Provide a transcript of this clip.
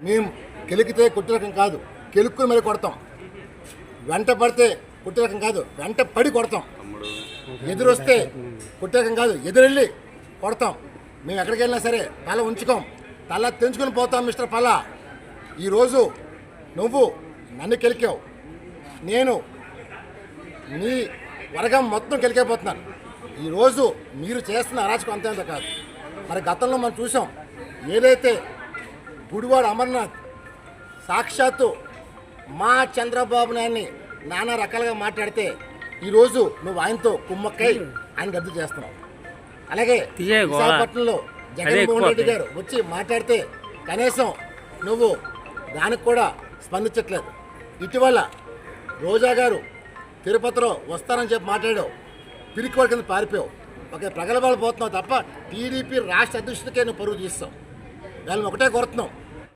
మేము కెలికితే కొట్టే రకం కాదు, కెలుక్కుని మరి కొడతాం. వెంట పడితే కొట్టే రకం కాదు, వెంట పడి కొడతాం. ఎదురొస్తే కొట్టే రకం కాదు, ఎదురెళ్ళి కొడతాం. మేము ఎక్కడికి వెళ్ళినా సరే తల ఉంచుకోం, తల తెంచుకొని పోతాం. మిస్టర్ పల్లా, ఈరోజు నువ్వు నన్ను కెలికావు, నేను నీ వర్గం మొత్తం కెలికైపోతున్నాను. ఈరోజు మీరు చేస్తున్న అరాచకం అంతేంత కాదు. మరి గతంలో మనం చూసాం, ఏదైతే గుడివాడ అమర్నాథ్ సాక్షాత్తు మా చంద్రబాబు నాయుడిని నానా రకాలుగా మాట్లాడితే ఈరోజు నువ్వు ఆయనతో కుమ్మక్కై ఆయన రద్దు చేస్తున్నావు. అలాగే విశాఖపట్నంలో జగన్మోహన్ రెడ్డి గారు వచ్చి మాట్లాడితే కనీసం నువ్వు దానికి కూడా స్పందించట్లేదు. ఇటీవల రోజా గారు తిరుపతిలో వస్తానని చెప్పి మాట్లాడావు, పిరికి వాడి కింద పారిపోయావు. ప్రగల్భాలు పోతున్నావు తప్ప టీడీపీ రాష్ట్ర అధ్యక్షుడికే నువ్వు పరువు తీస్తావు. దాన్ని ఒకటే కోరుతున్నావు,